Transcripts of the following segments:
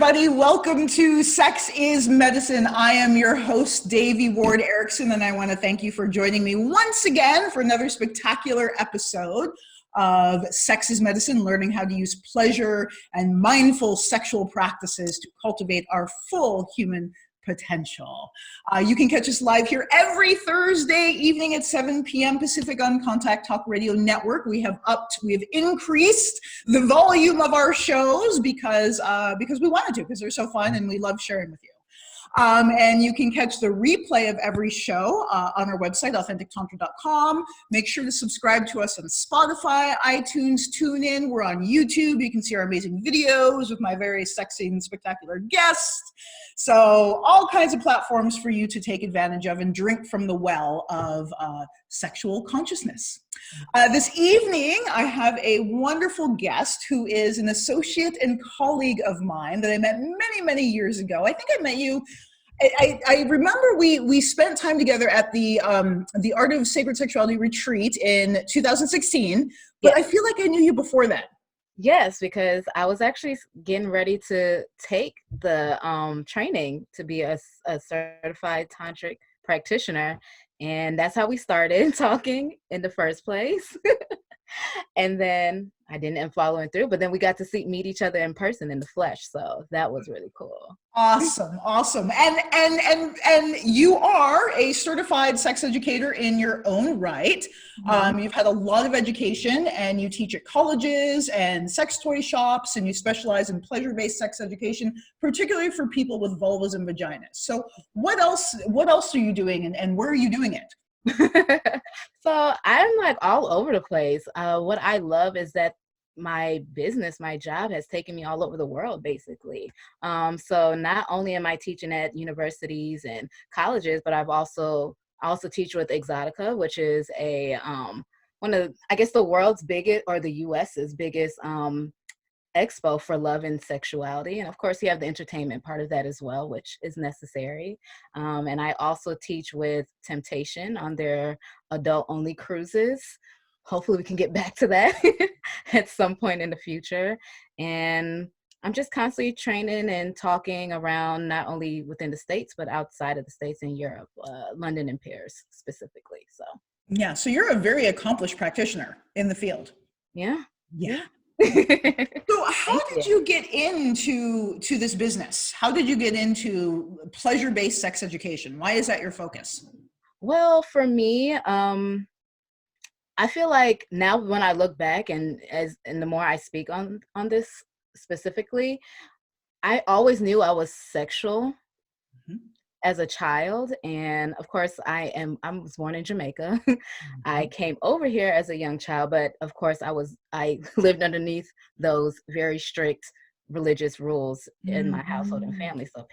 everybody. Welcome to Sex is Medicine. I am your host, Davia Ward Erickson, and I want to thank you for joining me once again for another spectacular episode of Sex is Medicine, learning how to use pleasure and mindful sexual practices to cultivate our full human potential. You can catch us live here every Thursday evening at 7 p.m. Pacific on Contact Talk Radio Network. We have increased the volume of our shows because we wanted to, because they're so fun and we love sharing with you. And you can catch the replay of every show on our website, authentictantra.com. Make sure to subscribe to us on Spotify, iTunes, TuneIn. We're on YouTube. You can see our amazing videos with my very sexy and spectacular guests. So all kinds of platforms for you to take advantage of and drink from the well of sexual consciousness. This evening, I have a wonderful guest who is an associate and colleague of mine that I met many, many years ago. I think I met you. I remember we spent time together at the Art of Sacred Sexuality retreat in 2016, but yes. I feel like I knew you before that. Yes, because I was actually getting ready to take the training to be a certified tantric practitioner. And that's how we started talking in the first place. And then I didn't end following through, but then we got to meet each other in person in the flesh. So that was really cool. Awesome. And you are a certified sex educator in your own right. You've had a lot of education and you teach at colleges and sex toy shops, and you specialize in pleasure-based sex education, particularly for people with vulvas and vaginas. So what else are you doing and where are you doing it? So I'm like all over the place. What I love is that my job has taken me all over the world, basically. So not only am I teaching at universities and colleges, but I also teach with Exxxotica, which is one of, I guess, the world's biggest, or the US's biggest expo for love and sexuality. And of course you have the entertainment part of that as well, which is necessary. And I also teach with Temptation on their adult only cruises. Hopefully we can get back to that at some point in the future. And I'm just constantly training and talking around, not only within the States, but outside of the States, in Europe, London and Paris specifically. So yeah, so you're a very accomplished practitioner in the field. Yeah. So how did you get into this business? How did you get into pleasure-based sex education? Why is that your focus? Well, for me, I feel like now when I look back and the more I speak on this specifically, I always knew I was sexual as a child. And of course I was born in Jamaica. I came over here as a young child, but of course I lived underneath those very strict religious rules in my household and family. So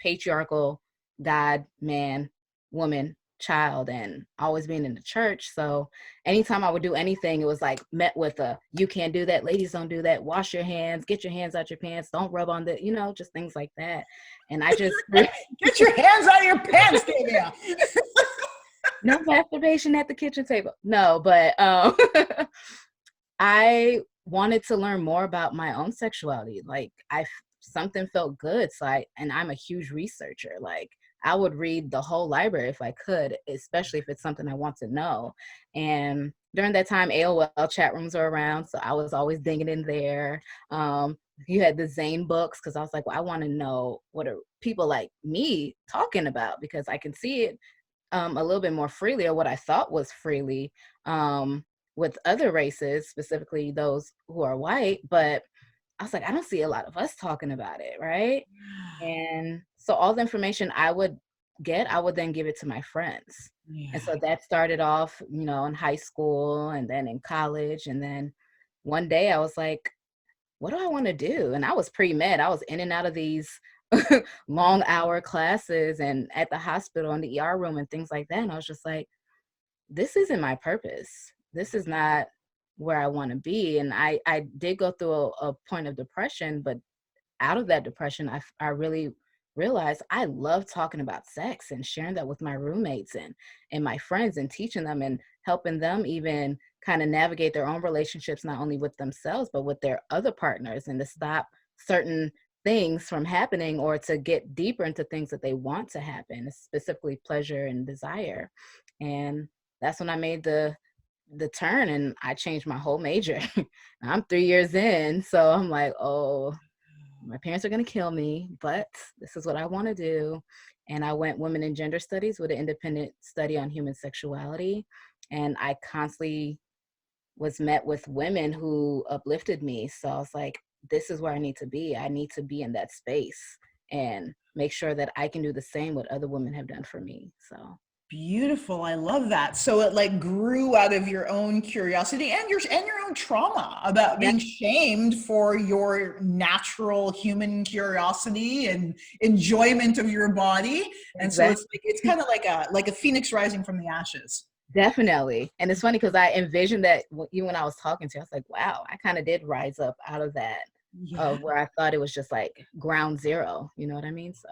patriarchal, God, man, woman, child, and always being in the church. So anytime I would do anything, it was like met with you can't do that, ladies don't do that, wash your hands, get your hands out your pants, don't rub on the, just things like that. And I just get your hands out of your pants, Davia. No masturbation at the kitchen table. No, but I wanted to learn more about my own sexuality. Like something felt good. So I'm a huge researcher. Like I would read the whole library if I could, especially if it's something I want to know. And during that time, AOL chat rooms are around, so I was always digging in there. You had the Zane books, because I was like, well, I want to know what are people like me talking about, because I can see it a little bit more freely, or what I thought was freely, with other races, specifically those who are white. But I was like, I don't see a lot of us talking about it, right? And so all the information I would get, I would then give it to my friends. Yeah. And so that started off, in high school and then in college. And then one day I was like, what do I want to do? And I was pre-med. I was in and out of these long hour classes and at the hospital in the ER room and things like that. And I was just like, this isn't my purpose. This is not where I want to be. And I did go through a point of depression, but out of that depression, I really realized I love talking about sex and sharing that with my roommates and my friends, and teaching them and helping them even kind of navigate their own relationships, not only with themselves, but with their other partners, and to stop certain things from happening, or to get deeper into things that they want to happen, specifically pleasure and desire. And that's when I made the turn, and I changed my whole major. I'm 3 years in, so I'm like, oh, my parents are going to kill me, but this is what I want to do. And I went women and gender studies with an independent study on human sexuality. And I constantly was met with women who uplifted me. So I was like, this is where I need to be. I need to be in that space and make sure that I can do the same what other women have done for me. So beautiful. I love that. So it like grew out of your own curiosity and your own trauma about being shamed for your natural human curiosity and enjoyment of your body. And so it's kind of like a phoenix rising from the ashes. Definitely. And it's funny because I envisioned that even when I was talking to you, I was like, wow, I kind of did rise up out of that, of where I thought it was just like ground zero. You know what I mean? So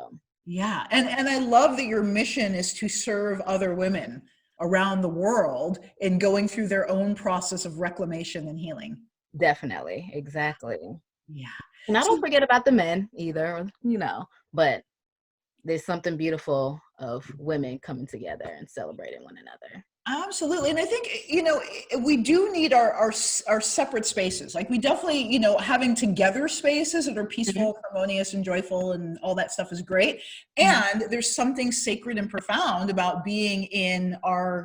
yeah. And I love that your mission is to serve other women around the world in going through their own process of reclamation and healing. Definitely. Exactly. Yeah. And I don't forget about the men either, you know, but there's something beautiful of women coming together and celebrating one another. Absolutely. And I think, we do need our separate spaces. Like we definitely, having together spaces that are peaceful, harmonious, and joyful and all that stuff is great. And there's something sacred and profound about being in our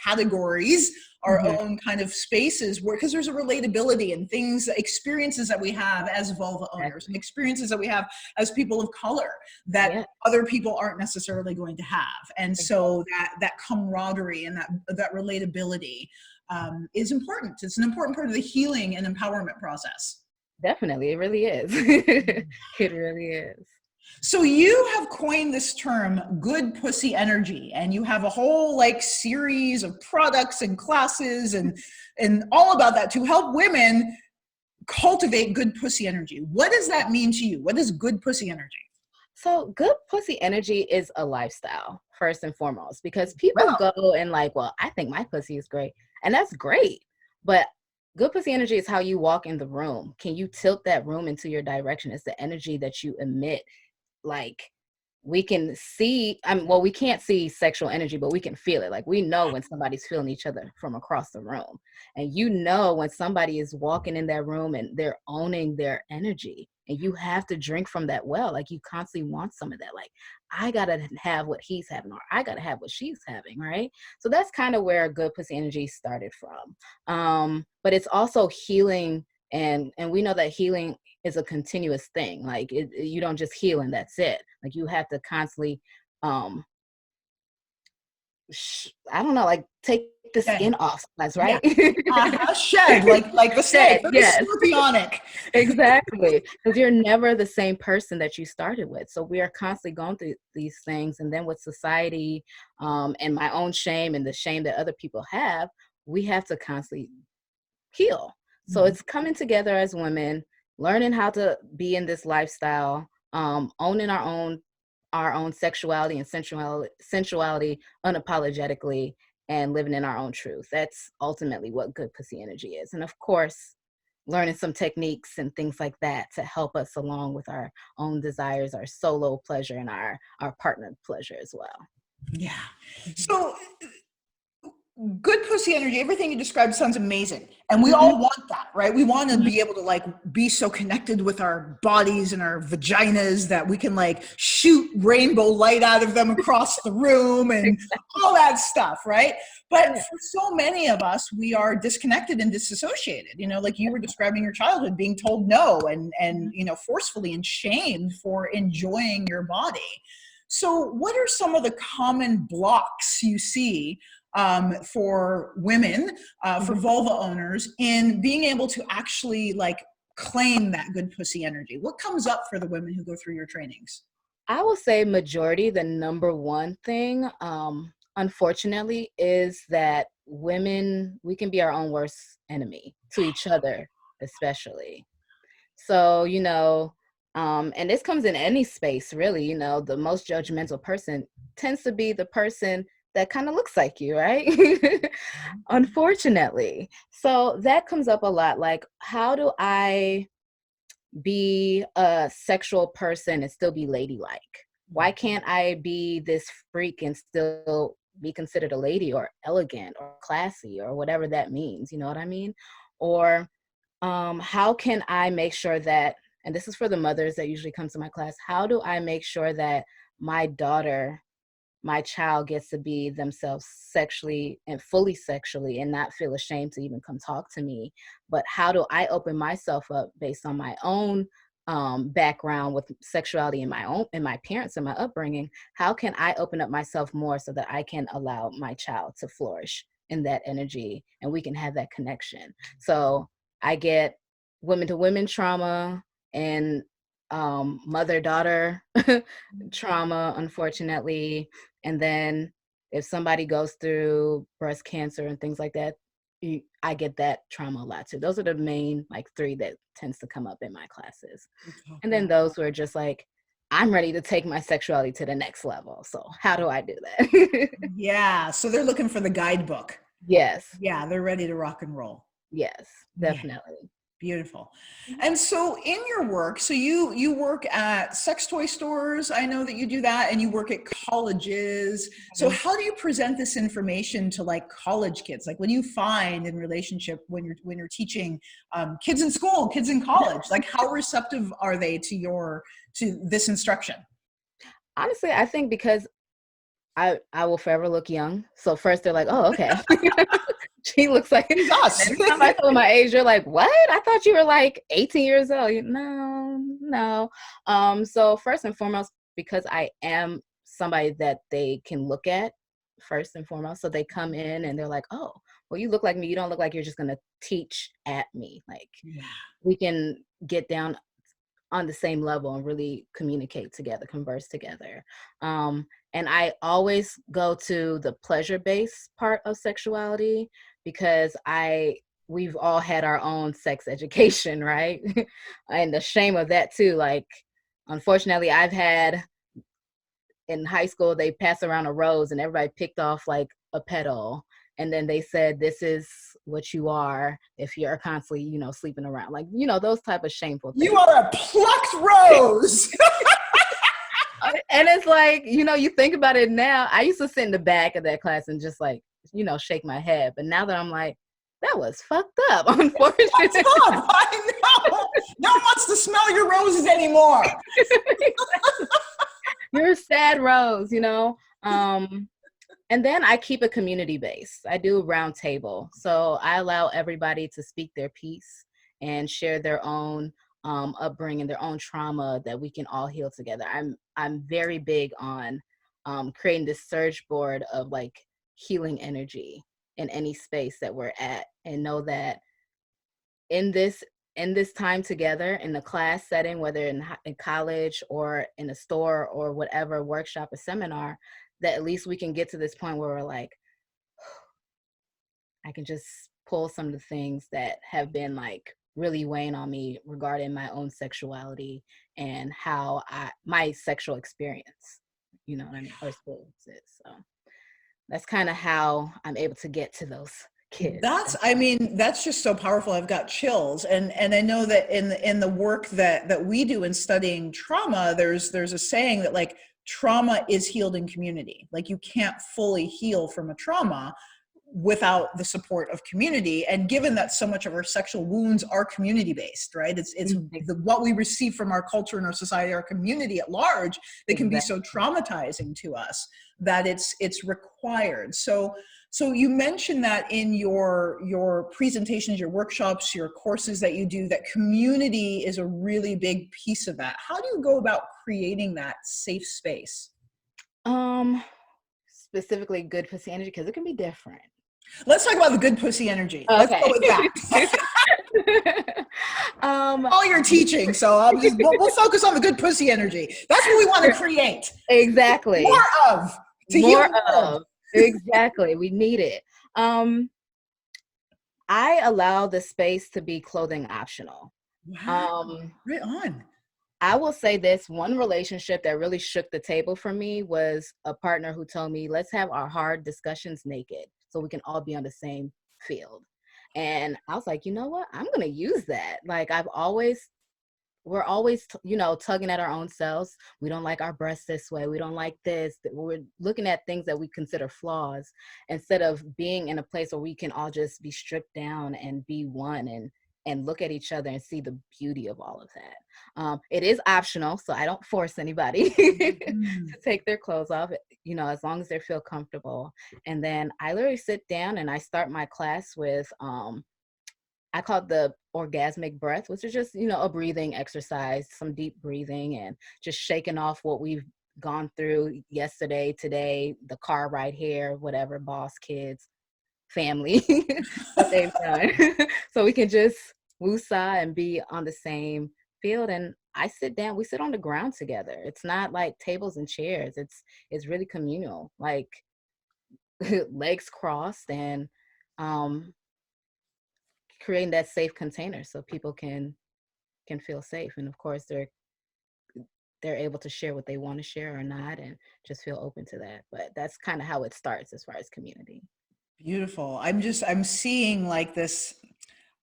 categories, our own kind of spaces where, because there's a relatability and things, experiences that we have as vulva owners and experiences that we have as people of color that other people aren't necessarily going to have. And so that camaraderie and that relatability is important. It's an important part of the healing and empowerment process. Definitely. It really is. It really is. So you have coined this term good pussy energy, and you have a whole series of products and classes and all about that to help women cultivate good pussy energy. What does that mean to you? What is good pussy energy? So good pussy energy is a lifestyle, first and foremost, because people go and well, I think my pussy is great. And that's great. But good pussy energy is how you walk in the room. Can you tilt that room into your direction? It's the energy that you emit. We can see, we can't see sexual energy, but we can feel it. We know when somebody's feeling each other from across the room. And when somebody is walking in that room and they're owning their energy. And you have to drink from that well. You constantly want some of that. I got to have what he's having, or I got to have what she's having, right? So that's kind of where good pussy energy started from. But it's also healing. And we know that healing is a continuous thing. You don't just heal and that's it. You have to constantly, take the skin off, that's right. Shed, like the snake, scorpionic. Exactly, because you're never the same person that you started with. So we are constantly going through these things, and then with society, and my own shame and the shame that other people have, we have to constantly heal. So it's coming together as women, learning how to be in this lifestyle, owning our own sexuality and sensuality unapologetically, and living in our own truth. That's ultimately what good pussy energy is. And of course, learning some techniques and things like that to help us along with our own desires, our solo pleasure, and our partner pleasure as well. Yeah. So good pussy energy, everything you described sounds amazing. And we all want that, right? We want to be able to be so connected with our bodies and our vaginas that we can shoot rainbow light out of them across the room and all that stuff, right? But for so many of us, we are disconnected and disassociated, like you were describing your childhood, being told no and forcefully and shamed for enjoying your body. So what are some of the common blocks you see for women, for vulva owners, in being able to actually claim that good pussy energy? What comes up for the women who go through your trainings? I will say majority, the number one thing, unfortunately, is that women, we can be our own worst enemy to each other, especially. So, and this comes in any space, really, the most judgmental person tends to be the person that kind of looks like you, right? Unfortunately. So that comes up a lot. How do I be a sexual person and still be ladylike? Why can't I be this freak and still be considered a lady or elegant or classy or whatever that means? You know what I mean? Or how can I make sure that, and this is for the mothers that usually come to my class, how do I make sure that my daughter, my child gets to be themselves sexually and fully sexually and not feel ashamed to even come talk to me? But how do I open myself up based on my own background with sexuality and my parents and my upbringing? How can I open up myself more so that I can allow my child to flourish in that energy and we can have that connection? So I get women to women trauma and mother-daughter trauma, unfortunately. And then if somebody goes through breast cancer and things like that, I get that trauma a lot too. Those are the main like three that tends to come up in my classes. And then those who are just like, I'm ready to take my sexuality to the next level. So how do I do that? Yeah. So they're looking for the guidebook. Yes. Yeah. They're ready to rock and roll. Yes, definitely. Beautiful. And so in your work, so you work at sex toy stores, I know that you do that, and you work at colleges. So how do you present this information to like college kids? Like what do you find in relationship when you're teaching kids in school, kids in college? Like how receptive are they to this instruction? Honestly, I think because I will forever look young. So first they're like, oh, okay. She looks like us. Every time I tell my age, you're like, what? I thought you were like 18 years old. No. So first and foremost, because I am somebody that they can look at first and foremost. So they come in and they're like, oh, well, you look like me. You don't look like you're just going to teach at me. Like we can get down on the same level and really communicate together, converse together. And I always go to the pleasure-based part of sexuality because we've all had our own sex education, right? And the shame of that too. Like, unfortunately, I've had in high school, they pass around a rose and everybody picked off like a petal. And then they said, this is what you are if you're constantly, sleeping around. Like, those type of shameful things. You are a plucked rose. And it's like, you think about it now. I used to sit in the back of that class and just like, shake my head. But now that I'm like, that was fucked up, unfortunately. I know. No one wants to smell your roses anymore. You're a sad rose, And then I keep a community base. I do a round table. So I allow everybody to speak their piece and share their own upbringing, their own trauma that we can all heal together. I'm very big on creating this surge board of like healing energy in any space that we're at, and know that in this time together in the class setting, whether in college or in a store or whatever workshop or seminar, that at least we can get to this point where we're like, I can just pull some of the things that have been like really weighing on me regarding my own sexuality and how my sexual experience, what I mean, or experiences. So that's kind of how I'm able to get to those kids. That's just so powerful. I've got chills. And I know that in the work that we do in studying trauma, there's a saying that like trauma is healed in community. Like you can't fully heal from a trauma without the support of community. And given that so much of our sexual wounds are community based, right? It's what we receive from our culture and our society, our community at large, that can be so traumatizing to us that it's required. So you mentioned that in your presentations, your workshops, your courses that you do, that community is a really big piece of that. How do you go about creating that safe space? Specifically good pussy energy, because it can be different. Let's talk about the good pussy energy. Okay. Let's go with that. All you're teaching, so we'll focus on the good pussy energy. That's what we want to create. Exactly. More of. Exactly. We need it. I allow the space to be clothing optional. Wow. Right on. I will say this, one relationship that really shook the table for me was a partner who told me, let's have our hard discussions naked so we can all be on the same field. And I was like, you know what? I'm going to use that. Like I've always we're always, tugging at our own selves. We don't like our breasts this way. We don't like this. We're looking at things that we consider flaws instead of being in a place where we can all just be stripped down and be one and look at each other and see the beauty of all of that. It is optional, so I don't force anybody to take their clothes off, as long as they feel comfortable. And then I literally sit down and I start my class with, I call it the orgasmic breath, which is just, a breathing exercise, some deep breathing and just shaking off what we've gone through yesterday, today, the car ride here, whatever, boss, kids, family, what they've done. So we can just woosah and be on the same field. And we sit on the ground together. It's not like tables and chairs. It's really communal, like legs crossed and, creating that safe container so people can feel safe. And of course they're able to share what they want to share or not, and just feel open to that. But that's kind of how it starts as far as community. Beautiful. I'm seeing like this,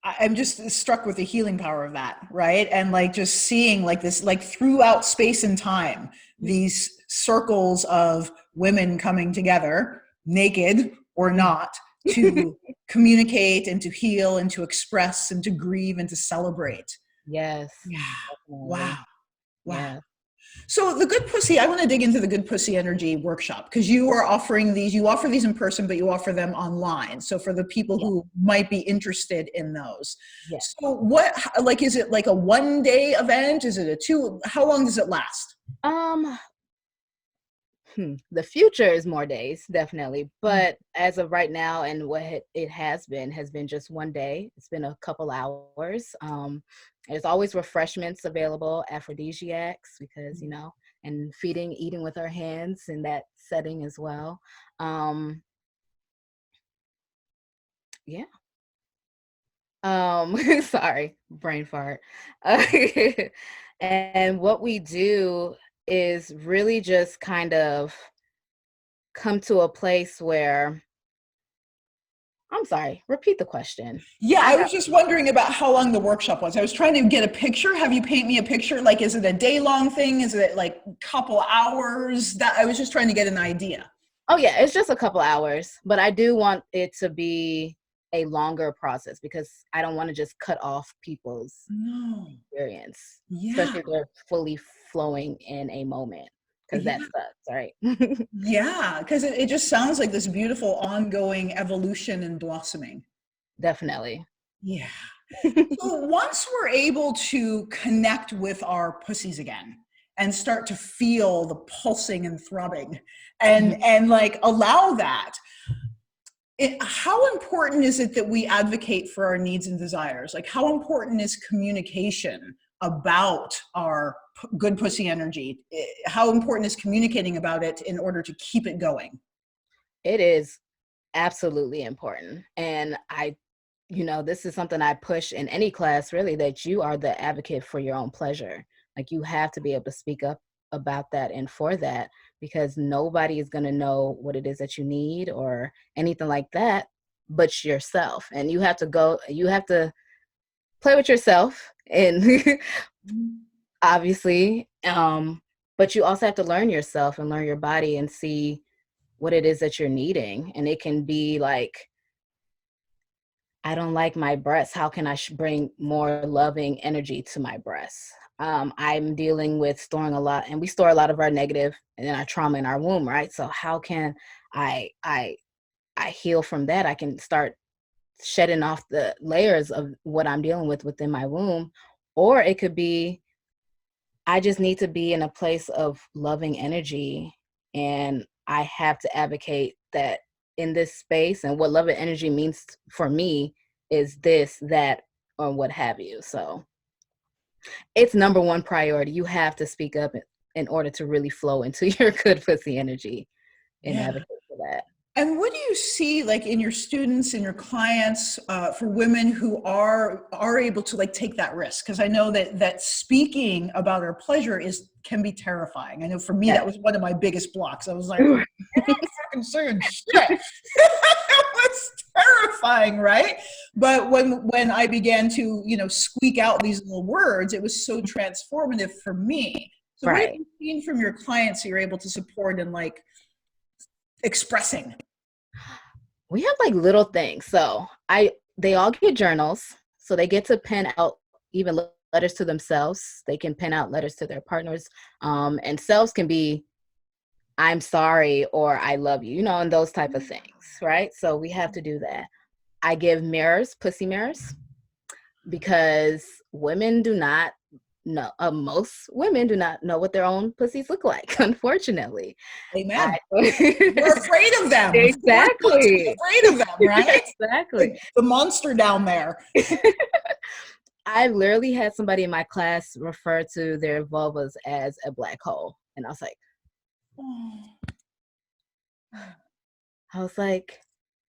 I'm just struck with the healing power of that, right? And like just seeing like this, like throughout space and time, these circles of women coming together, naked or not, to communicate and to heal and to express and to grieve and to celebrate. Yes. Yeah. Definitely. Wow. Yeah. So the Good Pussy, I want to dig into the Good Pussy Energy workshop, because you offer these in person, but you offer them online. So for the people who might be interested in those. Yes. So is it like a 1-day event? Is it how long does it last? The future is more days, definitely. But as of right now, and what it has been just 1 day. It's been a couple hours. There's always refreshments available, aphrodisiacs, because, and eating with our hands in that setting as well. Sorry, brain fart. And what we do is really just kind of come to a place where, I'm sorry, repeat the question. Yeah, I was just wondering about how long the workshop was. I was trying to get a picture. Have you paint me a picture? Like, is it a day-long thing? Is it like a couple hours? I was just trying to get an idea. Oh yeah, it's just a couple hours, but I do want it to be a longer process because I don't want to just cut off people's experience, especially if they're fully flowing in a moment, because that sucks, right? Yeah, because it just sounds like this beautiful ongoing evolution and blossoming. Definitely. Yeah. So once we're able to connect with our pussies again and start to feel the pulsing and throbbing and like allow that, how important is it that we advocate for our needs and desires? Like, how important is communication about our good pussy energy? How important is communicating about it in order to keep it going? It is absolutely important. And this is something I push in any class, really, that you are the advocate for your own pleasure. Like, you have to be able to speak up about that and for that, because nobody is going to know what it is that you need or anything like that but yourself. And you have to play with yourself, and obviously, but you also have to learn yourself and learn your body and see what it is that you're needing. And it can be like, I don't like my breasts. How can I bring more loving energy to my breasts? I'm dealing with storing a lot, and we store a lot of our negative and our trauma in our womb, right? So how can I heal from that? I can start shedding off the layers of what I'm dealing with within my womb. Or it could be, I just need to be in a place of loving energy, and I have to advocate that in this space, and what loving energy means for me is this, that, or what have you. So it's number one priority. You have to speak up in order to really flow into your good pussy energy and advocate for that. And what do you see, like, in your students and your clients, for women who are able to like take that risk? Because I know that speaking about our pleasure can be terrifying. I know for me that was one of my biggest blocks. I was like, I'm not fucking saying shit. It was terrifying, right? But when I began to, squeak out these little words, it was so transformative for me. So what have Right. you seen from your clients that you're able to support and like expressing? We have like little things. So they all get journals. So they get to pen out even letters to themselves. They can pen out letters to their partners. And selves can be I'm sorry or I love you, and those type of things, right? So we have to do that. I give mirrors, pussy mirrors, because women do not know, most women do not know what their own pussies look like, unfortunately. Amen. We're afraid of them. Exactly. We're afraid of them, right? Exactly. The monster down there. I literally had somebody in my class refer to their vulvas as a black hole. And I was like,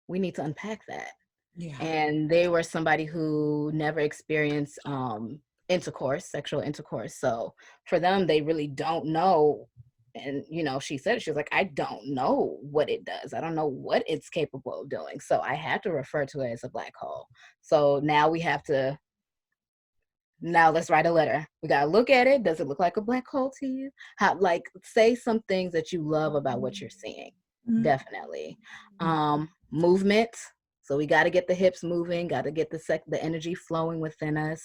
we need to unpack that. Yeah. And they were somebody who never experienced intercourse, sexual intercourse. So for them, they really don't know. And, she said it, she was like, I don't know what it does. I don't know what it's capable of doing. So I had to refer to it as a black hole. So now let's write a letter. We got to look at it. Does it look like a black hole to you? Say some things that you love about what you're seeing. Mm-hmm. Definitely. Movement. So we got to get the hips moving, got to get the energy flowing within us.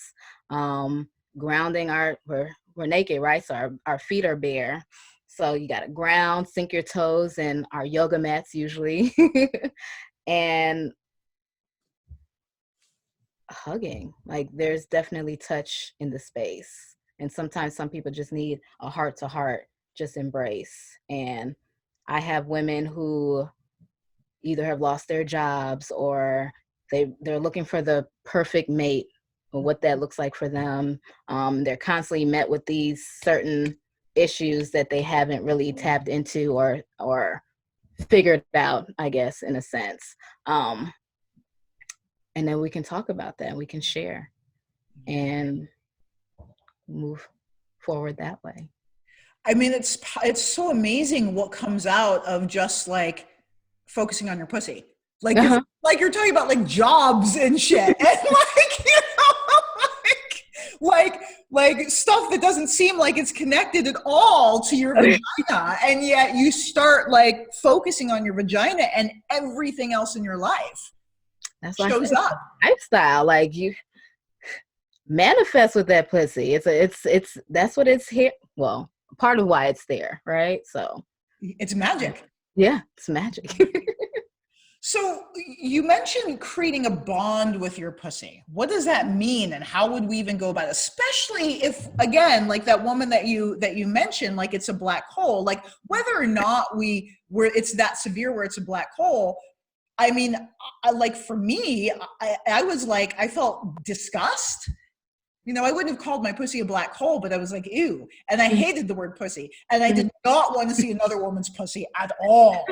Grounding, we're naked, right? So our feet are bare. So you got to ground, sink your toes in our yoga mats usually. And hugging, like there's definitely touch in the space. And sometimes some people just need a heart to heart, just embrace. And I have women who either have lost their jobs or they're looking for the perfect mate or what that looks like for them. They're constantly met with these certain issues that they haven't really tapped into or figured out, I guess, in a sense. And then we can talk about that. We can share and move forward that way. I mean, it's so amazing what comes out of just like focusing on your pussy. Like, like you're talking about like jobs and shit. And like stuff that doesn't seem like it's connected at all to your vagina. And yet you start like focusing on your vagina and everything else in your life shows up. Lifestyle, like you manifest with that pussy. It's that's what it's here. Well, part of why it's there, right? So it's magic. Yeah, it's magic. So you mentioned creating a bond with your pussy. What does that mean, and how would we even go about it? Especially if, again, like that woman that you mentioned, like it's a black hole. Like whether or not it's that severe where it's a black hole. I mean, like for me, I was like, I felt disgust. I wouldn't have called my pussy a black hole, but I was like, ew. And I hated the word pussy. And I did not want to see another woman's pussy at all.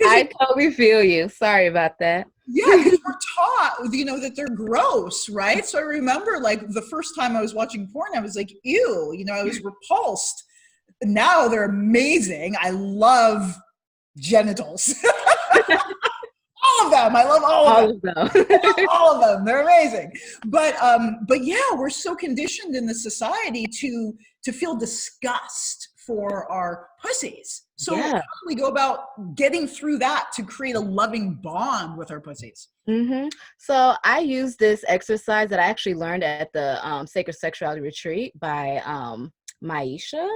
I totally feel you. Sorry about that. Yeah, because we're taught, that they're gross, right? So I remember like the first time I was watching porn, I was like, ew, I was repulsed. Now they're amazing. I love genitals. All of them. I love all of them. All of them. They're amazing. But yeah, we're so conditioned in the society to feel disgust for our pussies. So how do we go about getting through that to create a loving bond with our pussies? Mm-hmm. So I use this exercise that I actually learned at the Sacred Sexuality Retreat by Maisha,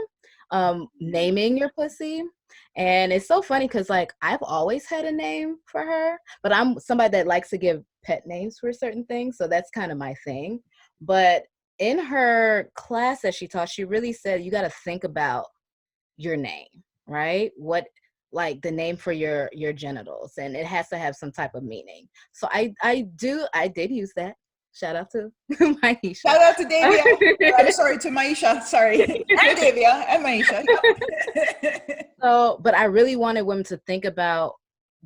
naming your pussy. And it's so funny because like I've always had a name for her, but I'm somebody that likes to give pet names for certain things. So that's kind of my thing. But in her class that she taught, she really said, you got to think about your name, right? What, like the name for your genitals, and it has to have some type of meaning. So I did use that. Shout out to Maisha. Shout out to Davia. I'm sorry, to Maisha. Sorry. And Davia and Maisha. So, but I really wanted women to think about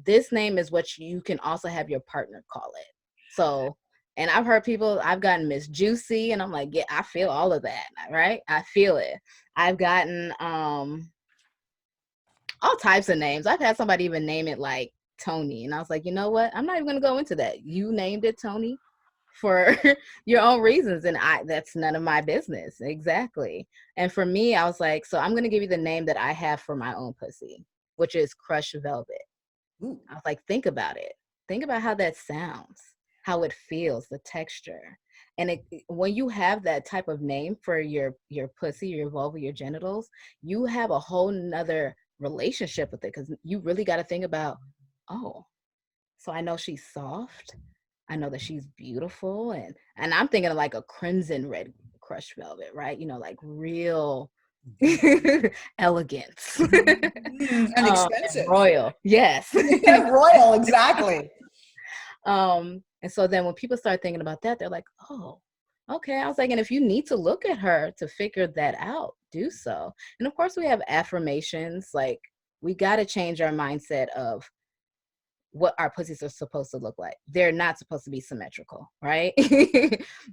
this name is what you can also have your partner call it. So, and I've heard people, I've gotten Miss Juicy, and I'm like, yeah, I feel all of that, right? I feel it. I've gotten all types of names. I've had somebody even name it like Tony. And I was like, you know what? I'm not even going to go into that. You named it Tony for your own reasons. And that's none of my business. Exactly. And for me, I was like, so I'm going to give you the name that I have for my own pussy, which is Crushed Velvet. Ooh. I was like, think about it. Think about how that sounds, how it feels, the texture. And when you have that type of name for your pussy, your vulva, your genitals, you have a whole nother relationship with it, because you really got to think about, oh, so I know she's soft. I know that she's beautiful. And I'm thinking of like a crimson red crushed velvet, right? You know, like real elegance. And expensive. Royal. Yes. Royal, exactly. And so then when people start thinking about that, they're like, oh, okay. I was like, and if you need to look at her to figure that out, do so. And of course we have affirmations. Like, we got to change our mindset of what our pussies are supposed to look like. They're not supposed to be symmetrical, right?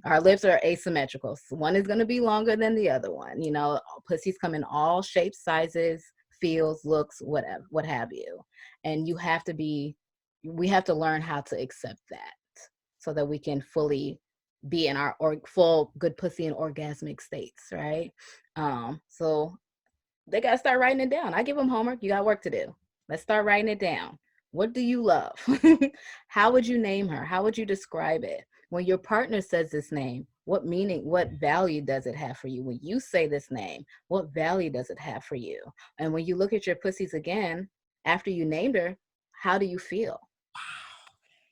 Our lips are asymmetrical. So one is going to be longer than the other one. You know, pussies come in all shapes, sizes, feels, looks, whatever, what have you. And we have to learn how to accept that so that we can fully be in our full good pussy and orgasmic states, right? So they got to start writing it down. I give them homework. You got work to do. Let's start writing it down. What do you love? How would you name her? How would you describe it? When your partner says this name, what meaning, what value does it have for you? When you say this name, what value does it have for you? And when you look at your pussies again, after you named her, how do you feel?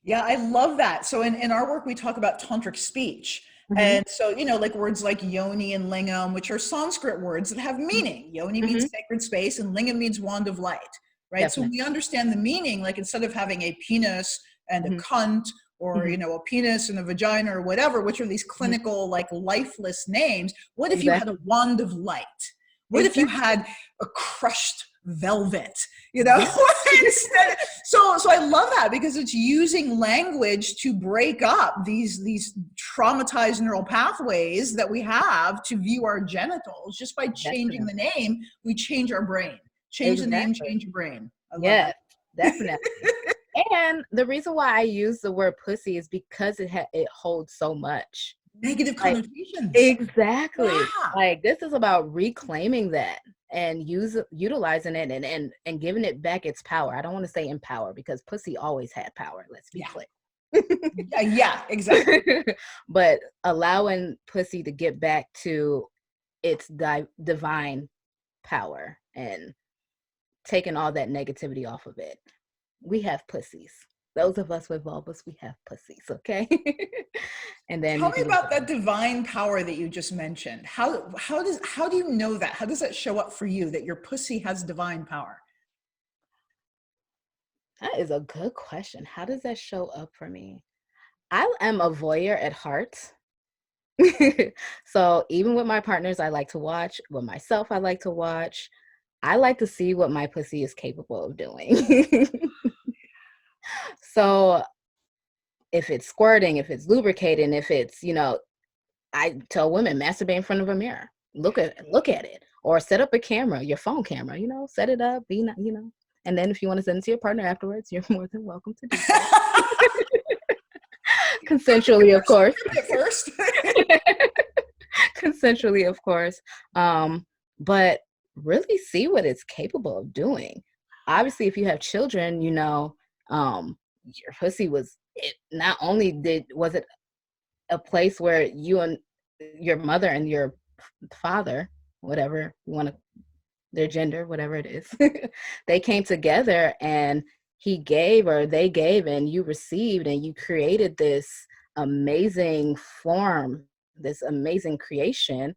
Yeah, I love that. So in our work, we talk about tantric speech. Mm-hmm. And so, you know, like words like yoni and lingam, which are Sanskrit words that have meaning. Yoni Mm-hmm. means sacred space and lingam means wand of light, right? Definitely. So we understand the meaning, like instead of having a penis and a Mm-hmm. cunt, or, Mm-hmm. you know, a penis and a vagina or whatever, which are these clinical, like lifeless names. What if you had a Exactly. wand of light? What if you Exactly. had a crushed velvet, you know? Yeah. Instead, so I love that because it's using language to break up these traumatized neural pathways that we have to view our genitals. Just by changing the Definitely. name, we change our brain. Change the name, Exactly. change your brain. I love Yes, it. definitely. And the reason why I use the word pussy is because it holds so much. Negative Like, connotations. exactly. Yeah. Like, this is about reclaiming that and utilizing it and giving it back its power. I don't want to say empower, because pussy always had power. Let's be Yeah. clear. Yeah, exactly. But allowing pussy to get back to its divine power and taking all that negativity off of it. We have pussies. Those of us with vulvas, we have pussies, okay? And then Tell you me can about that divine power that you just mentioned. How do you know that? How does that show up for you that your pussy has divine power? that is a good question. How does that show up for me? I am a voyeur at heart. So even with my partners, I like to watch. With myself, I like to watch. I like to see what my pussy is capable of doing. So if it's squirting, if it's lubricating, if it's, I tell women, masturbate in front of a mirror. Look at it. Or set up a camera, your phone camera, set it up, and then if you want to send it to your partner afterwards, you're more than welcome to do so. Consensually, of course. First. Consensually, of course. But really see what it's capable of doing. Obviously, if you have children, your pussy was it. Not only was it a place where you and your mother and your father, whatever you want to, their gender, whatever it is, they came together and they gave and you received, and you created this amazing form, this amazing creation.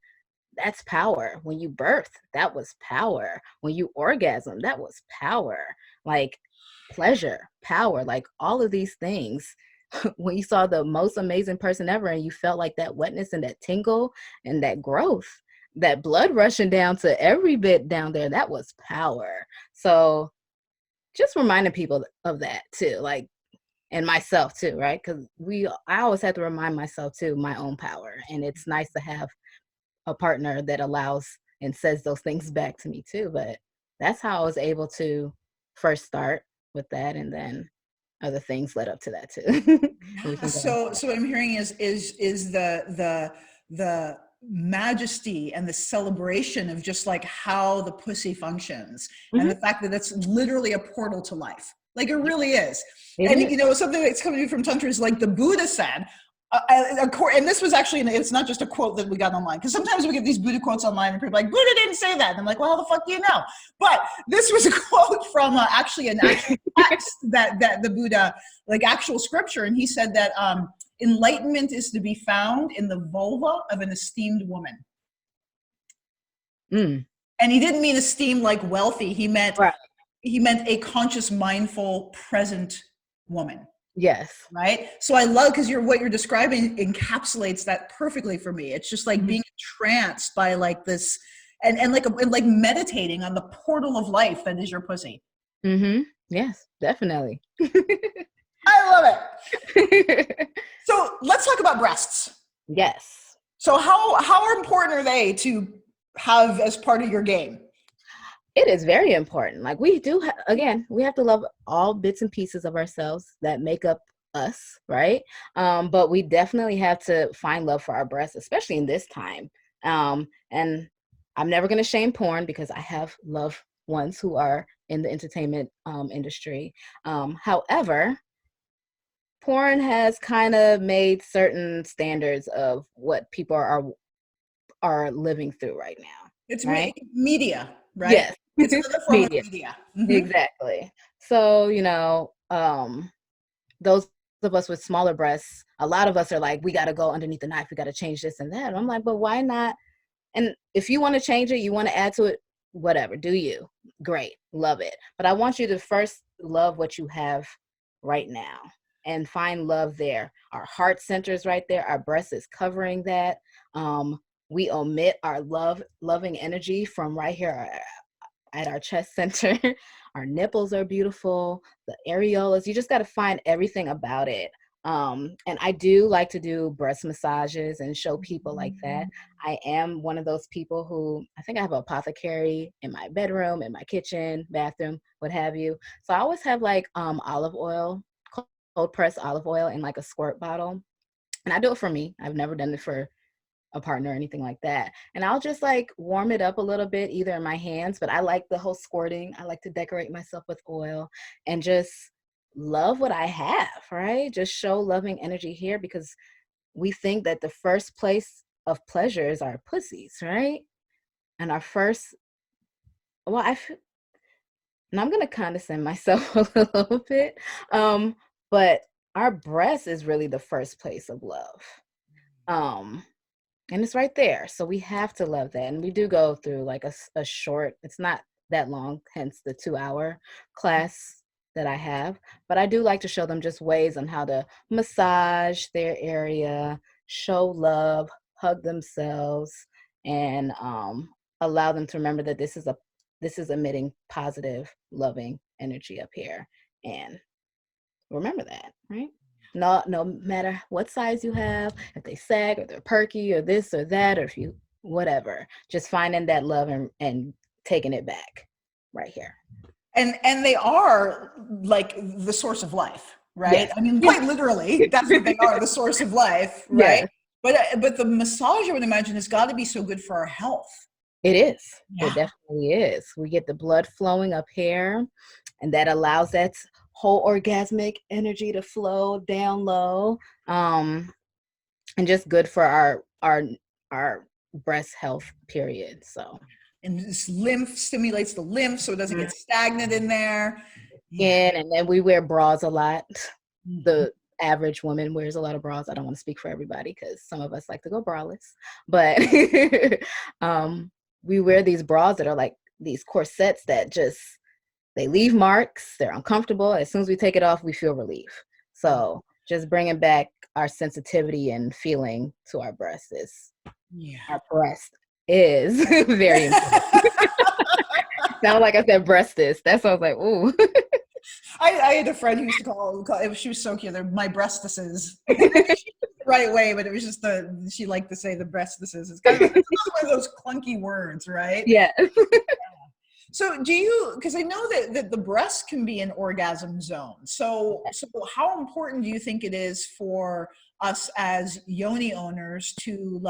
That's power. When you birth, that was power. When you orgasm, that was power. Like pleasure, power, like all of these things. When you saw the most amazing person ever and you felt like that wetness and that tingle and that growth, that blood rushing down to every bit down there, that was power. So just reminding people of that too, like, and myself too, right? Because I always have to remind myself too, my own power. And it's nice to have a partner that allows and says those things back to me too. But that's how I was able to first start. Mm-hmm. that, and then other things led up to that too. Yeah. So what I'm hearing is the majesty and the celebration of just like how the pussy functions, and the fact that it's literally a portal to life. Like it really is. It And is. you know, something that's coming from tantra is like the Buddha said, and this was actually, it's not just a quote that we got online, because sometimes we get these Buddha quotes online and people are like, Buddha didn't say that. And I'm like, well, how the fuck do you know? But this was a quote from actually an actual text that the Buddha, like actual scripture. And he said that enlightenment is to be found in the vulva of an esteemed woman. Mm. And he didn't mean esteemed like wealthy. He meant, Right. he meant a conscious, mindful, present woman. Yes. Right. So I love, because what you're describing encapsulates that perfectly for me. It's just like being entranced by like this, and like meditating on the portal of life that is your pussy. Yes, definitely. I love it. So let's talk about breasts. Yes. So how important are they to have as part of your game? It is very important. Like we do, again, we have to love all bits and pieces of ourselves that make up us, right? But we definitely have to find love for our breasts, especially in this time. And I'm never going to shame porn, because I have loved ones who are in the entertainment industry. However, porn has kind of made certain standards of what people are living through right now. It's right? media, right? Yes. It's another form of media. Exactly. So, those of us with smaller breasts, a lot of us are like, we got to go underneath the knife. We got to change this and that. And I'm like, but why not? And if you want to change it, you want to add to it, whatever, do you? Great. Love it. But I want you to first love what you have right now and find love there. Our heart center is right there. Our breast is covering that. We omit our loving energy from right here at our chest center. Our nipples are beautiful. The areolas, you just got to find everything about it. And I do like to do breast massages and show people like that. I am one of those people who, I think I have an apothecary in my bedroom, in my kitchen, bathroom, what have you. So I always have like olive oil, cold pressed olive oil in like a squirt bottle. And I do it for me. I've never done it for a partner or anything like that. And I'll just like warm it up a little bit, either in my hands, but I like the whole squirting. I like to decorate myself with oil and just love what I have, right? Just show loving energy here, because we think that the first place of pleasure is our pussies, right? And our first, well, and I'm going to condescend myself a little bit, but our breast is really the first place of love. And it's right there. So we have to love that. And we do go through like a short, it's not that long, hence the 2-hour class that I have. But I do like to show them just ways on how to massage their area, show love, hug themselves, and allow them to remember that this is emitting positive, loving energy up here. And remember that, right? No matter what size you have, if they sag or they're perky or this or that, or if you, whatever, just finding that love and taking it back right here. And they are like the source of life, right? Yes. I mean, quite literally, that's what they are, the source of life, right? Yes. But the massage, I would imagine, has got to be so good for our health. It is. Yeah. It definitely is. We get the blood flowing up here, and that allows that whole orgasmic energy to flow down low, and just good for our breast health, period. So, and this lymph stimulates the lymph so it doesn't get stagnant in there. Yeah. And then we wear bras a lot. The average woman wears a lot of bras. I don't want to speak for everybody, because some of us like to go braless, but we wear these bras that are like these corsets that just, they leave marks. They're uncomfortable. As soon as we take it off, we feel relief. So just bringing back our sensitivity and feeling to our breast is, our breast is very important. Sound like I said breastis. That sounds like, ooh. I had a friend who used to call she was so cute. They're my breastises. The right way, but it was just she liked to say the breastises. It's kind of like, it's one of those clunky words, right? Yeah. So do you, because I know that the breast can be an orgasm zone. So how important do you think it is for us as yoni owners to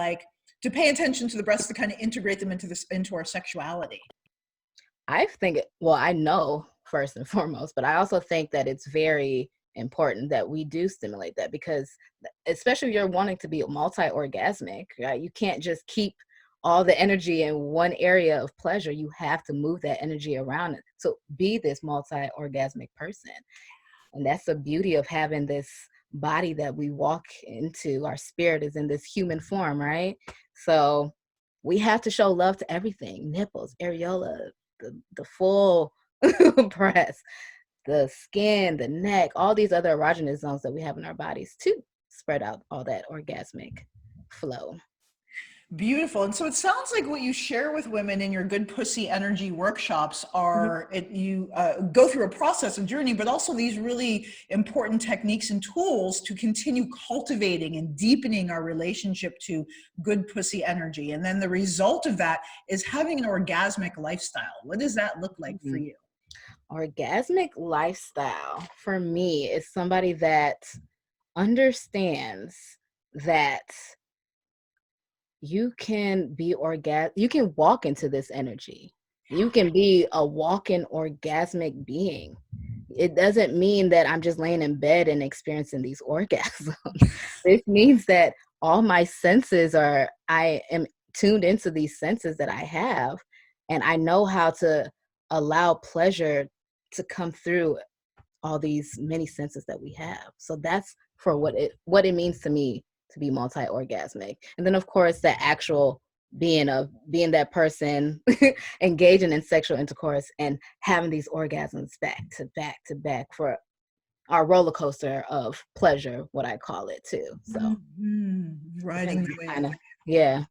to pay attention to the breasts, to kind of integrate them into our sexuality? I think, well, I know first and foremost, but I also think that it's very important that we do stimulate that, because especially if you're wanting to be multi-orgasmic, right? You can't just keep all the energy in one area of pleasure. You have to move that energy around it to be this multi-orgasmic person. And that's the beauty of having this body that we walk into. Our spirit is in this human form, right? So we have to show love to everything: nipples, areola, the full breast, the skin, the neck, all these other erogenous zones that we have in our bodies to spread out all that orgasmic flow. Beautiful. And so it sounds like what you share with women in your Good Pussy Energy workshops are you go through a process, a journey, but also these really important techniques and tools to continue cultivating and deepening our relationship to good pussy energy. And then the result of that is having an orgasmic lifestyle. What does that look like for you? Orgasmic lifestyle for me is somebody that understands that you can be you can walk into this energy. You can be a walking orgasmic being. It doesn't mean that I'm just laying in bed and experiencing these orgasms. This means that all my senses I am tuned into these senses that I have, and I know how to allow pleasure to come through all these many senses that we have. So that's for what it means to me to be multi-orgasmic. And then of course the actual being that person engaging in sexual intercourse and having these orgasms back to back to back for our roller coaster of pleasure, what I call it too. So Riding the wave. Yeah.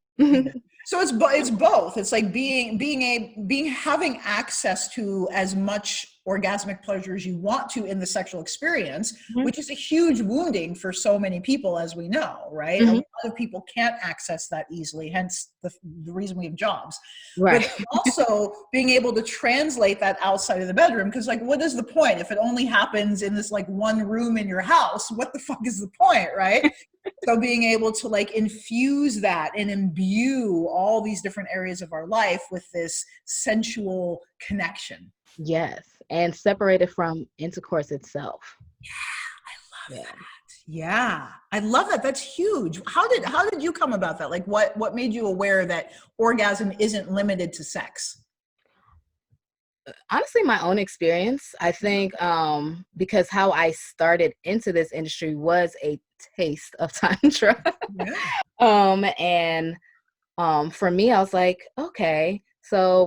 So it's both. It's like having access to as much orgasmic pleasure as you want to in the sexual experience, which is a huge wounding for so many people, as we know, right? A lot of people can't access that easily, hence the reason we have jobs. Right. But also being able to translate that outside of the bedroom, because what is the point if it only happens in this one room in your house? What the fuck is the point, right? So being able to infuse that and imbue all these different areas of our life with this sensual connection. Yes. And separated from intercourse itself. Yeah, I love that. Yeah, I love that. That's huge. How did you come about that? What made you aware that orgasm isn't limited to sex? Honestly, my own experience. I think because how I started into this industry was a taste of tantra. And for me, I was like, okay, so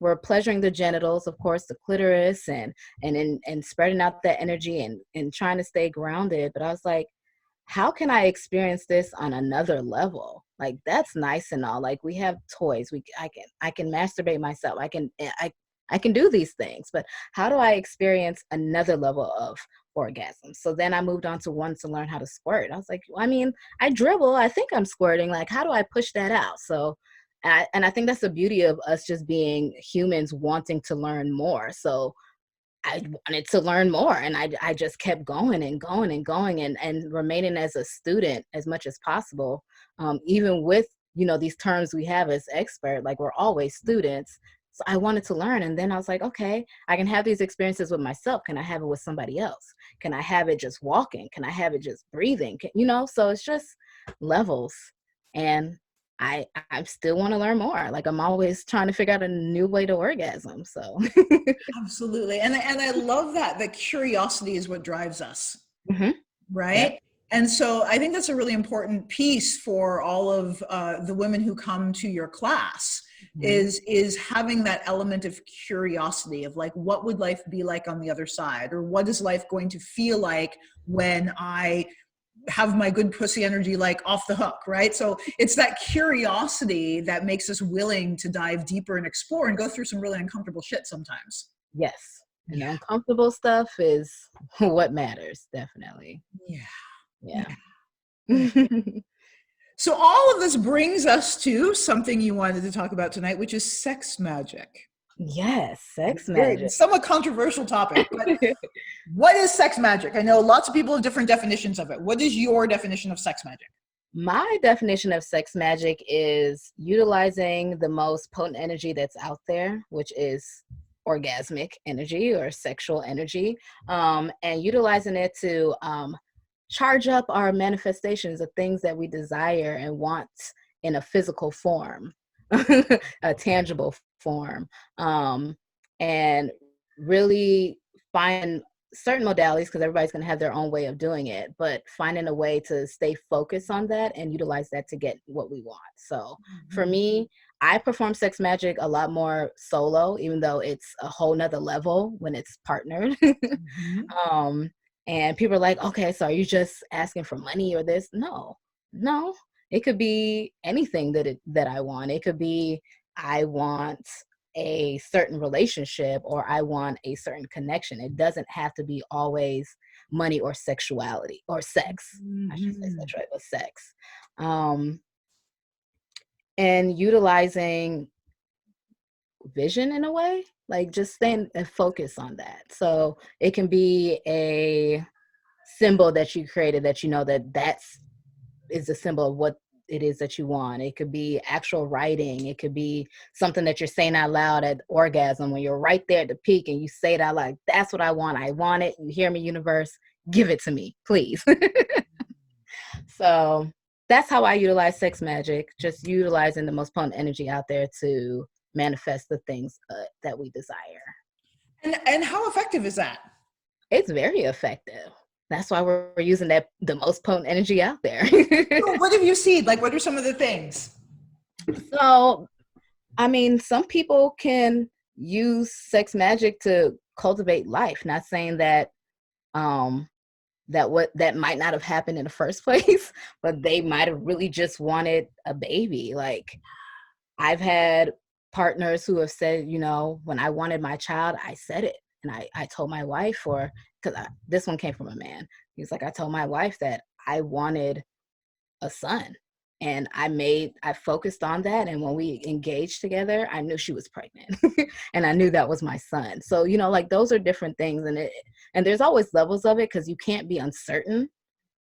we're pleasuring the genitals, of course, the clitoris, and spreading out that energy and trying to stay grounded. But I was like, how can I experience this on another level? That's nice and all. We have toys. I can masturbate myself. I can do these things, but how do I experience another level of orgasm? So then I moved on to want to learn how to squirt. I was like, well, I mean, I dribble. I think I'm squirting. How do I push that out? So, and I think that's the beauty of us just being humans wanting to learn more. So I wanted to learn more, and I just kept going and going and going and remaining as a student as much as possible, even with these terms we have as expert, we're always students. So I wanted to learn, and then I was like, okay, I can have these experiences with myself. Can I have it with somebody else? Can I have it just walking? Can I have it just breathing? So it's just levels, and I still want to learn more. I'm always trying to figure out a new way to orgasm. So Absolutely. And I love that curiosity is what drives us. Right. Yep. And so I think that's a really important piece for all of the women who come to your class is having that element of curiosity of what would life be like on the other side? Or what is life going to feel like when I have my good pussy energy off the hook, right? So it's that curiosity that makes us willing to dive deeper and explore and go through some really uncomfortable shit sometimes. Yes. And the uncomfortable stuff is what matters, definitely. Yeah. So all of this brings us to something you wanted to talk about tonight, which is sex magic. Yes, sex Very magic. somewhat controversial topic, but what is sex magic? I know lots of people have different definitions of it. What is your definition of sex magic? My definition of sex magic is utilizing the most potent energy that's out there, which is orgasmic energy or sexual energy, and utilizing it to charge up our manifestations of things that we desire and want in a physical form, a tangible form, and really find certain modalities, because everybody's going to have their own way of doing it, but finding a way to stay focused on that and utilize that to get what we want. So for me, I perform sex magic a lot more solo, even though it's a whole nother level when it's partnered. um, and people are like, okay, so are you just asking for money or this? No, it could be anything that I want. It could be, I want a certain relationship, or I want a certain connection. It doesn't have to be always money or sexuality or sex. I should say sexuality, but sex. And utilizing vision in a way, like just staying and focus on that. So it can be a symbol that you created that you know that's is a symbol of what it is that you want. It could be actual writing. It could be something that you're saying out loud at orgasm when you're right there at the peak and you say it out loud. That's what I want. I want it. You hear me, universe. Give it to me, please. So that's how I utilize sex magic, just utilizing the most potent energy out there to manifest the things that we desire. And how effective is that? It's very effective. That's why we're using the most potent energy out there. So what have you seen? Like, what are some of the things? So, I mean, some people can use sex magic to cultivate life. Not saying that that might not have happened in the first place, but they might have really just wanted a baby. Like, I've had partners who have said, when I wanted my child, I said it. And I told my wife, because this one came from a man. He was like, I told my wife that I wanted a son. And I focused on that. And when we engaged together, I knew she was pregnant. And I knew that was my son. So, like those are different things. And there's always levels of it, because you can't be uncertain.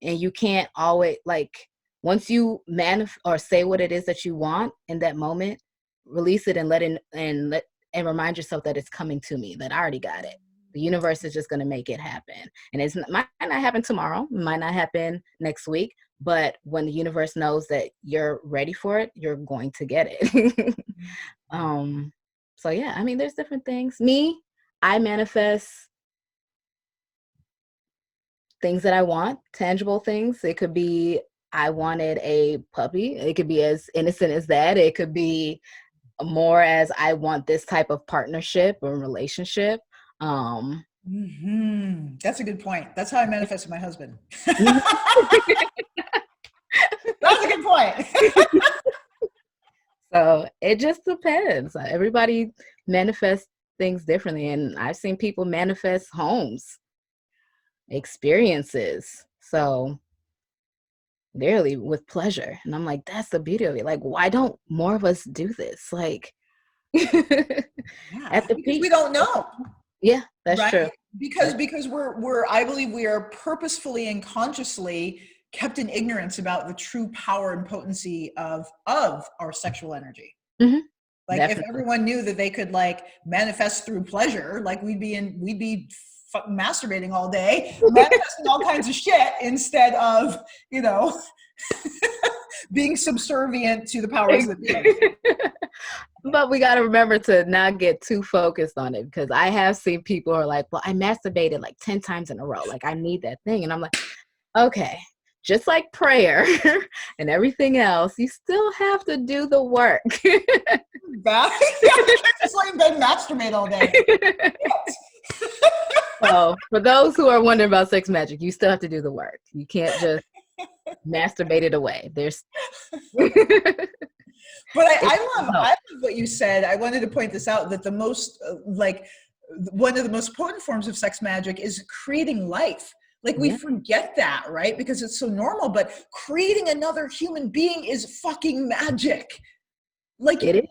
And you can't always, like, once you or say what it is that you want in that moment, release it and and remind yourself that it's coming to me, that I already got it. The universe is just going to make it happen. And it might not happen tomorrow, it might not happen next week, but when the universe knows that you're ready for it, you're going to get it. So yeah, I mean, there's different things. I manifest things that I want, tangible things. It could be, I wanted a puppy. It could be as innocent as that. It could be more as, I want this type of partnership or relationship. That's a good point. That's how I manifested my husband. Mhm. That's a good point. So it just depends. Everybody manifests things differently. And I've seen people manifest homes, experiences. So literally with pleasure. And I'm like, that's the beauty of it. Like, why don't more of us do this? Like, at the because peak. we don't know. Yeah, that's right? true. Because we're I believe we are purposefully and consciously kept in ignorance about the true power and potency of our sexual energy. Mm-hmm. Like, Definitely. if everyone knew that they could like manifest through pleasure, like we'd be masturbating all day, manifesting all kinds of shit instead of being subservient to the powers that be. But we got to remember to not get too focused on it, because I have seen people who are like, well, I masturbated like 10 times in a row. Like, I need that thing. And I'm like, okay, just like prayer and everything else, you still have to do the work. Just like they masturbate all day. So for those who are wondering about sex magic, you still have to do the work. You can't just masturbate it away. But I love what you said. I wanted to point this out, that the most one of the most potent forms of sex magic is creating life. Like, we forget that, right? Because it's so normal, but creating another human being is fucking magic. Like, it is.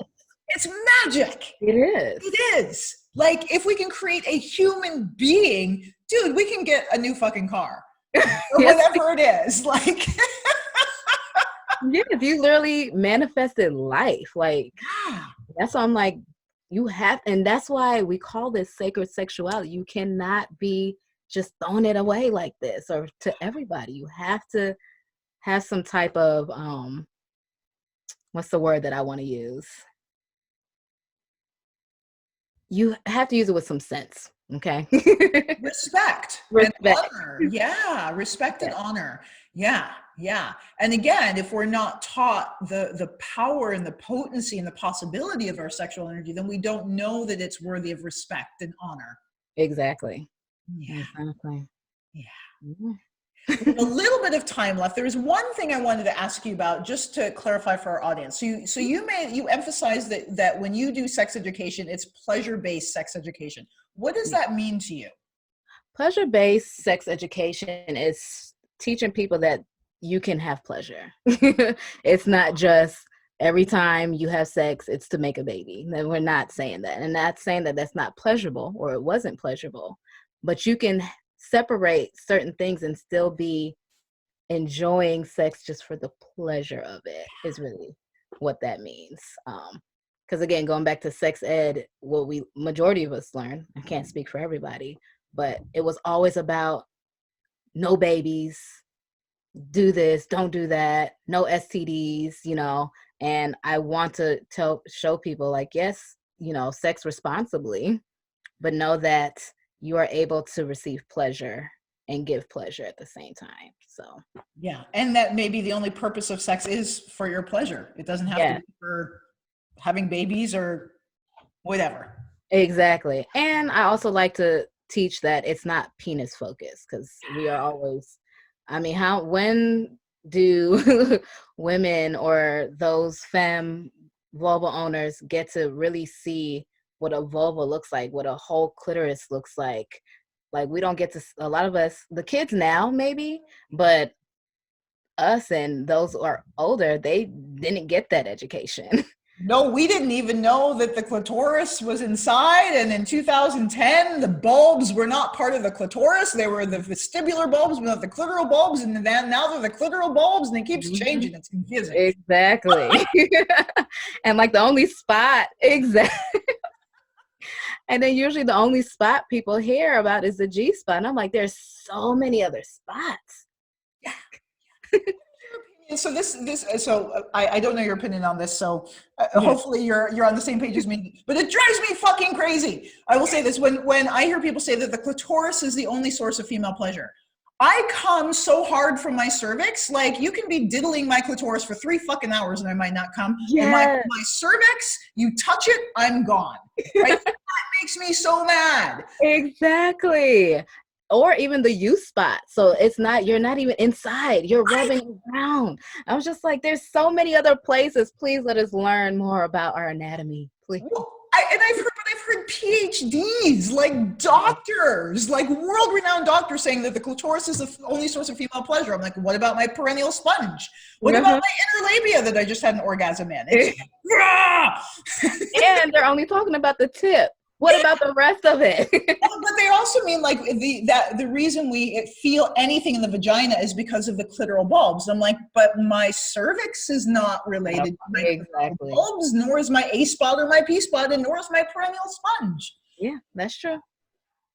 It's magic. It is. It is. Like, if we can create a human being, dude, we can get a new fucking car. Or Yes. whatever it is. Like, Yes, you literally manifested life. Like, yeah. that's why I'm like, you have, and that's why we call this sacred sexuality. You cannot be just throwing it away like this or to everybody. You have to have some type of, what's the word that I want to use? You have to use it with some sense, okay? Respect. Respect. And honor. Yeah, respect and honor. Yeah, yeah. And again, if we're not taught the power and the potency and the possibility of our sexual energy, then we don't know that it's worthy of respect and honor. Exactly. Yeah. Exactly. Yeah. Mhm. We have a little bit of time left. There was one thing I wanted to ask you about, just to clarify for our audience. So you emphasize that when you do sex education, it's pleasure-based sex education. What does that mean to you? Pleasure-based sex education is teaching people that you can have pleasure. It's not just every time you have sex, it's to make a baby. No, we're not saying that. And not saying that that's not pleasurable or it wasn't pleasurable, but you can separate certain things and still be enjoying sex just for the pleasure of it is really what that means. Because again, going back to sex ed, what we majority of us learn, I can't speak for everybody, but it was always about no babies, do this, don't do that, no STDs, and I want to show people like, yes, sex responsibly, but know that you are able to receive pleasure and give pleasure at the same time. So Yeah. And that maybe the only purpose of sex is for your pleasure. It doesn't have to be for having babies or whatever. Exactly. And I also like to teach that it's not penis focused, because we are always, when do women or those femme vulva owners get to really see what a vulva looks like, what a whole clitoris looks like? Like, we don't get to, a lot of us, the kids now maybe, but us and those who are older, they didn't get that education. No, we didn't even know that the clitoris was inside. And in 2010, the bulbs were not part of the clitoris. They were the vestibular bulbs, but not the clitoral bulbs. And then now they're the clitoral bulbs, and it keeps changing. It's confusing. Exactly. And like the only spot, exactly. And then usually the only spot people hear about is the G spot. And I'm like, there's so many other spots. Yeah. So I don't know your opinion on this. So hopefully you're on the same page as me, but it drives me fucking crazy. I will say this, when I hear people say that the clitoris is the only source of female pleasure, I come so hard from my cervix. Like, you can be diddling my clitoris for 3 fucking hours and I might not come. Yes. And my cervix, you touch it, I'm gone. Right? That makes me so mad. Exactly. Or even the U spot. So you're not even inside, you're rubbing around. I was just like, there's so many other places. Please let us learn more about our anatomy, please. Well, I've heard PhDs, like doctors, like world-renowned doctors, saying that the clitoris is the only source of female pleasure. I'm like, what about my perennial sponge? What about my interlabia that I just had an orgasm in? And they're only talking about the tip. What about the rest of it? But they also mean like the reason we feel anything in the vagina is because of the clitoral bulbs. I'm like, but my cervix is not related to my clitoral bulbs, nor is my A spot or my P spot, and nor is my perennial sponge. Yeah, that's true.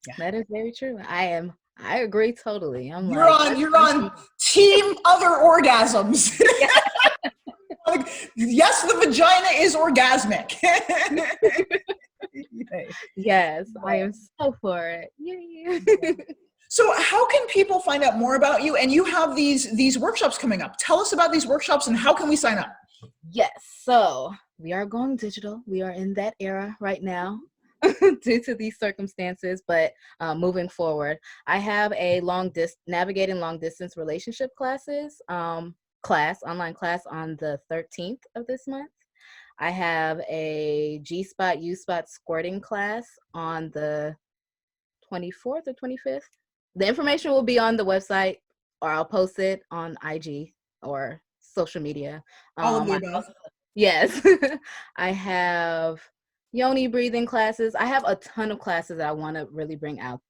Yeah. That is very true. I agree totally. You're on team other orgasms. Like, yes, the vagina is orgasmic. Yes, I am so for it. Yay. So how can people find out more about you? And you have these workshops coming up. Tell us about these workshops and how can we sign up? Yes, so we are going digital. We are in that era right now due to these circumstances, but moving forward, I have a navigating long distance relationship online class on the 13th of this month. I have a G-spot, U-spot squirting class on the 24th or 25th. The information will be on the website, or I'll post it on IG or social media. All of the above. Yes. I have yoni breathing classes. I have a ton of classes that I want to really bring out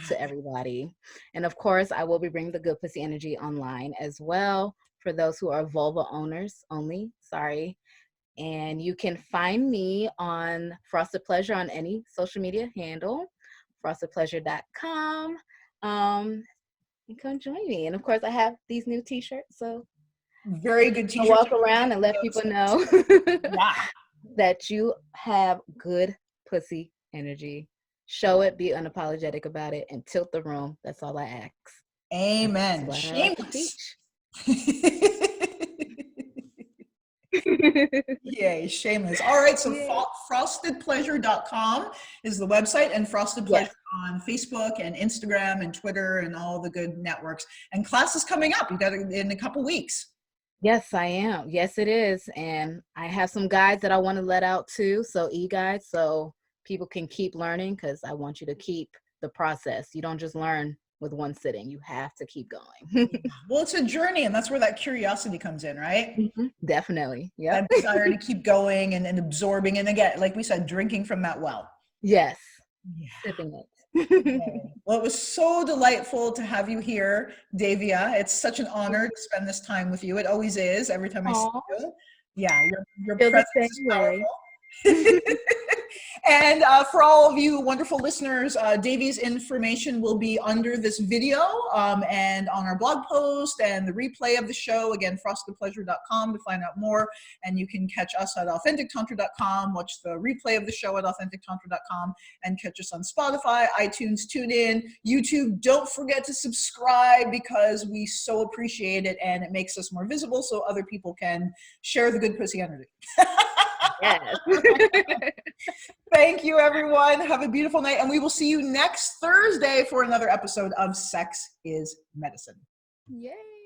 to everybody. And of course, I will be bringing the Good Pussy Energy online as well for those who are vulva owners only. Sorry. And you can find me on Frosted Pleasure on any social media handle, frostedpleasure.com. And come join me. And of course, I have these new t-shirts. So very good I'll t-shirts. walk around and let people know that you have good pussy energy. Show it, be unapologetic about it, and tilt the room. That's all I ask. Amen. That's what I like to Shameless. Yay, shameless. All right, so frostedpleasure.com is the website, and Frosted Pleasure on Facebook and Instagram and Twitter and all the good networks. And class is coming up. You got it in a couple weeks. Yes, I am. Yes, it is. And I have some guides that I want to let out too. So e-guides, so people can keep learning, because I want you to keep the process. You don't just learn with one sitting. You have to keep going. Well, it's a journey, and that's where that curiosity comes in, right? Mm-hmm. Definitely. Yeah. That desire to keep going and absorbing. And again, like we said, drinking from that well. Yes. Yeah. Sipping it. Well, it was so delightful to have you here, Davia. It's such an honor to spend this time with you. It always is, every time I see you. Yeah, your presence is powerful. And for all of you wonderful listeners, Davia's information will be under this video and on our blog post and the replay of the show. Again, frostedpleasure.com to find out more. And you can catch us at authentictantra.com, watch the replay of the show at authentictantra.com, and catch us on Spotify, iTunes, TuneIn, YouTube. Don't forget to subscribe, because we so appreciate it, and it makes us more visible so other people can share the good pussy energy. Yes. Thank you, everyone. Have a beautiful night, and we will see you next Thursday for another episode of Sex is Medicine. Yay.